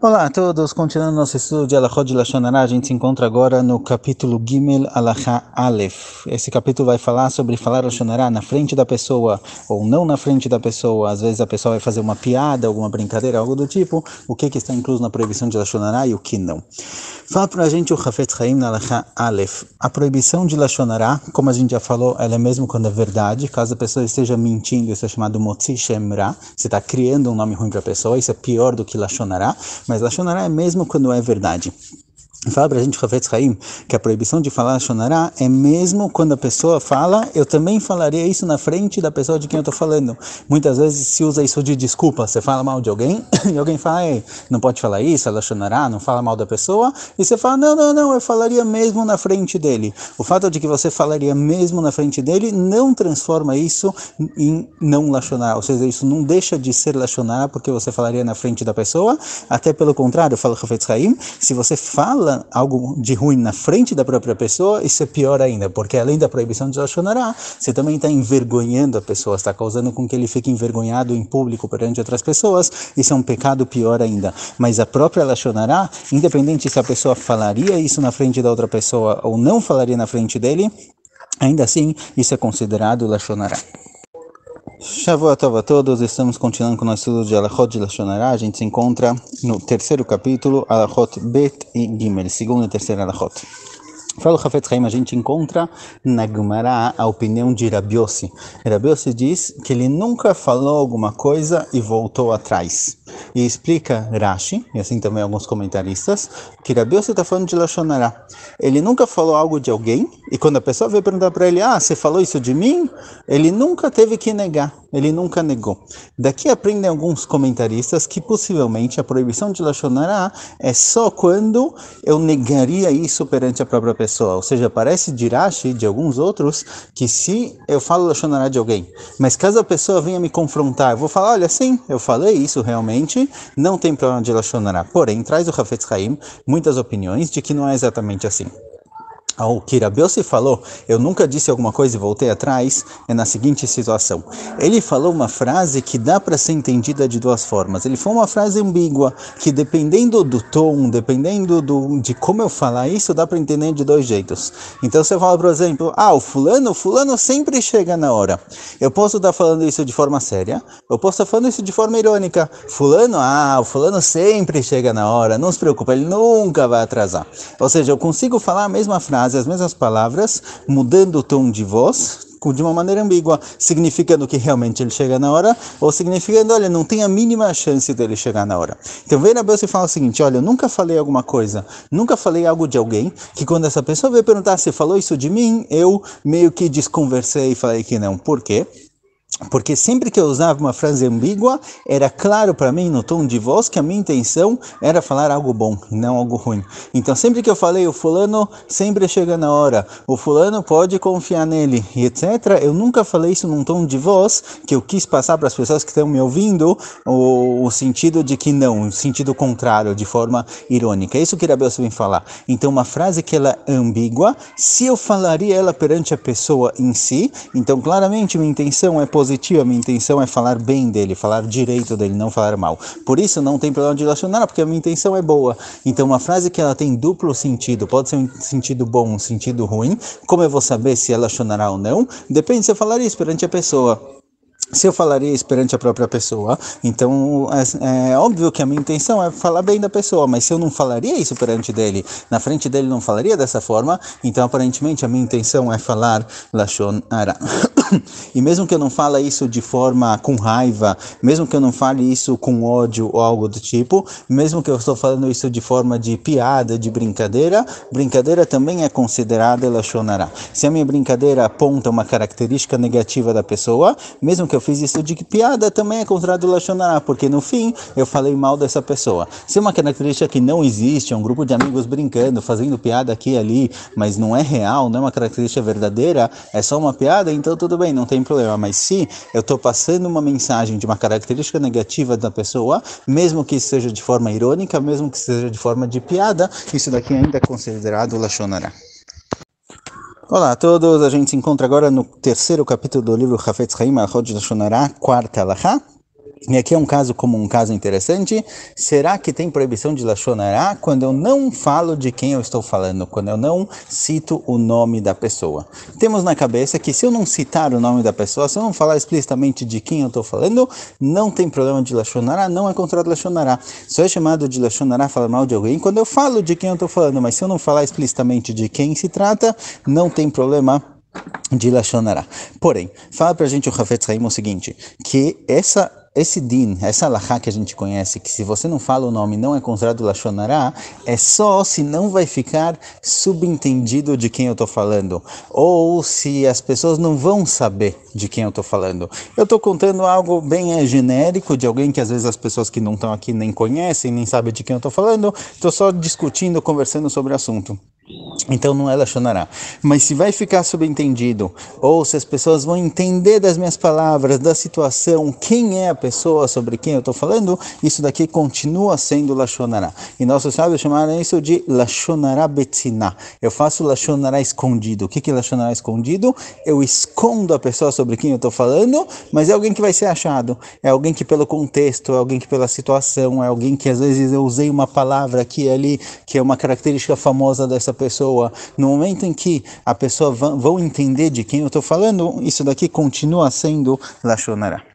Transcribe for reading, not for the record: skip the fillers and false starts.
Olá a todos, continuando nosso estudo de Alachot de Lashon Hara, a gente se encontra agora no capítulo Gimel Alachá Aleph. Esse capítulo vai falar sobre falar Lashon Hara na frente da pessoa ou não na frente da pessoa. Às vezes a pessoa vai fazer uma piada, alguma brincadeira, algo do tipo. O que está incluso na proibição de Lashon Hara e o que não. Fala pra gente o Chafetz Haim na Alachá Aleph. A proibição de Lashon Hara, como a gente já falou, ela é mesmo quando é verdade. Caso a pessoa esteja mentindo, isso é chamado Motzi Shem Ra. Você está criando um nome ruim para a pessoa, isso é pior do que Lashon Hara. Mas Lashon Hara é mesmo quando é verdade. Fala pra gente o Chafetz Haim que a proibição de falar Lashon Hara é mesmo quando a pessoa fala, eu também falaria isso na frente da pessoa de quem eu tô falando. Muitas vezes se usa isso de desculpa, você fala mal de alguém e alguém fala, ei, não pode falar isso, é Lashon Hara, não fala mal da pessoa, e você fala, não, eu falaria mesmo na frente dele. O fato de que você falaria mesmo na frente dele não transforma isso em não Lashon Hara, ou seja, isso não deixa de ser Lashon Hara porque você falaria na frente da pessoa, até pelo contrário, fala o Chafetz Haim, se você fala algo de ruim na frente da própria pessoa, isso é pior ainda, porque além da proibição de Lashon Hara, você também está envergonhando a pessoa, está causando com que ele fique envergonhado em público perante outras pessoas, isso é um pecado pior ainda. Mas a própria Lashon Hara, independente se a pessoa falaria isso na frente da outra pessoa ou não falaria na frente dele, ainda assim, isso é considerado Lashon Hara. Shavua Tov a todos, estamos continuando com o nosso estudo de Alachot de Lashon Hara. A gente se encontra no terceiro capítulo, Alachot Bet e Gimel, segundo e terceiro Alachot. Fala o Chafetz Haim, a gente encontra na Gemara a opinião de Rabi Yossi. Rabi Yossi diz que ele nunca falou alguma coisa e voltou atrás. E explica Rashi, e assim também alguns comentaristas, que Rabi Yossi está falando de Lashon Hara. Ele nunca falou algo de alguém, e quando a pessoa veio perguntar para ele, você falou isso de mim? Ele nunca teve que negar, ele nunca negou. Daqui aprendem alguns comentaristas que possivelmente a proibição de Lashon Hara é só quando eu negaria isso perante a própria pessoa. Ou seja, parece de Rashi, de alguns outros, que se eu falo Lashon Hara de alguém, mas caso a pessoa venha me confrontar, eu vou falar, olha, sim, eu falei isso realmente, não tem problema de Lashon Hara. Porém, traz o Chafetz Haim muitas opiniões de que não é exatamente assim. O que Rabi Yossi falou, eu nunca disse alguma coisa e voltei atrás, é na seguinte situação. Ele falou uma frase que dá para ser entendida de duas formas. Ele falou uma frase ambígua, que dependendo do tom, dependendo de como eu falar isso, dá para entender de dois jeitos. Então você fala, por exemplo, o fulano sempre chega na hora. Eu posso estar falando isso de forma séria, eu posso estar falando isso de forma irônica. O fulano sempre chega na hora, não se preocupa, ele nunca vai atrasar. Ou seja, eu consigo falar a mesma frase, as mesmas palavras, mudando o tom de voz, de uma maneira ambígua, significando que realmente ele chega na hora, ou significando, olha, não tem a mínima chance dele chegar na hora. Então vem na Bíblia e fala o seguinte, olha, eu nunca falei alguma coisa, nunca falei algo de alguém, que quando essa pessoa veio perguntar se falou isso de mim, eu meio que desconversei e falei que não. Por quê? Porque sempre que eu usava uma frase ambígua, era claro para mim no tom de voz que a minha intenção era falar algo bom, não algo ruim. Então sempre que eu falei, o fulano sempre chega na hora, o fulano pode confiar nele, e etc., eu nunca falei isso num tom de voz que eu quis passar para as pessoas que estão me ouvindo o sentido de que não, o sentido contrário, de forma irônica. É isso que Rabi Yossi vem falar. Então uma frase que ela é ambígua, se eu falaria ela perante a pessoa em si, então claramente minha intenção é positiva, minha intenção é falar bem dele, falar direito dele, não falar mal. Por isso não tem problema de Lashon Hara, porque a minha intenção é boa. Então uma frase que ela tem duplo sentido, pode ser um sentido bom, um sentido ruim, como eu vou saber se é Lashon Hara ou não? Depende se eu falar isso perante a pessoa. Se eu falaria isso perante a própria pessoa, então é óbvio que a minha intenção é falar bem da pessoa, mas se eu não falaria isso perante dele, na frente dele não falaria dessa forma, então aparentemente a minha intenção é falar Lashon Hara. E mesmo que eu não fale isso de forma com raiva, mesmo que eu não fale isso com ódio ou algo do tipo, mesmo que eu estou falando isso de forma de piada, de brincadeira, brincadeira também é considerada Lashon Hara. Se a minha brincadeira aponta uma característica negativa da pessoa, mesmo que eu fiz isso de piada, também é considerado Lashon Hara, porque no fim eu falei mal dessa pessoa. Se é uma característica que não existe, é um grupo de amigos brincando, fazendo piada aqui e ali, mas não é real, não é uma característica verdadeira, é só uma piada, então tudo bem, não tem problema. Mas se eu estou passando uma mensagem de uma característica negativa da pessoa, mesmo que isso seja de forma irônica, mesmo que seja de forma de piada, isso daqui ainda é considerado Lashon Hara. Olá a todos, a gente se encontra agora no terceiro capítulo do livro Chafetz Haim, Alachot de Lashon Hara, quarta Alachá. E aqui é um caso como um caso interessante. Será que tem proibição de Lashon Hara quando eu não falo de quem eu estou falando, quando eu não cito o nome da pessoa? Temos na cabeça que se eu não citar o nome da pessoa, se eu não falar explicitamente de quem eu estou falando, não tem problema de Lashon Hara, não é contra Lashon Hara. Só é chamado de Lashon Hara falar mal de alguém quando eu falo de quem eu estou falando, mas se eu não falar explicitamente de quem se trata, não tem problema de Lashon Hara. Porém, fala pra gente o Hafetz Haim o seguinte, que esse din, essa alahá que a gente conhece, que se você não fala o nome não é considerado Lashon Hara, é só se não vai ficar subentendido de quem eu estou falando, ou se as pessoas não vão saber de quem eu estou falando. Eu estou contando algo bem genérico, de alguém que às vezes as pessoas que não estão aqui nem conhecem, nem sabem de quem eu estou falando, estou só discutindo, conversando sobre o assunto. Então não é Lashon Hara. Mas se vai ficar subentendido, ou se as pessoas vão entender das minhas palavras, da situação, quem é a pessoa sobre quem eu estou falando, isso daqui continua sendo Lashon Hara. E nossos sábios chamaram isso de Lashon Hara Betziná. Eu faço Lashon Hara escondido. O que é Lashon Hara escondido? Eu escondo a pessoa sobre quem eu estou falando, mas é alguém que vai ser achado. É alguém que pelo contexto, é alguém que pela situação, é alguém que às vezes eu usei uma palavra aqui e ali, que é uma característica famosa dessa pessoa. No momento em que a pessoa vão entender de quem eu estou falando, isso daqui continua sendo Lashon Hara.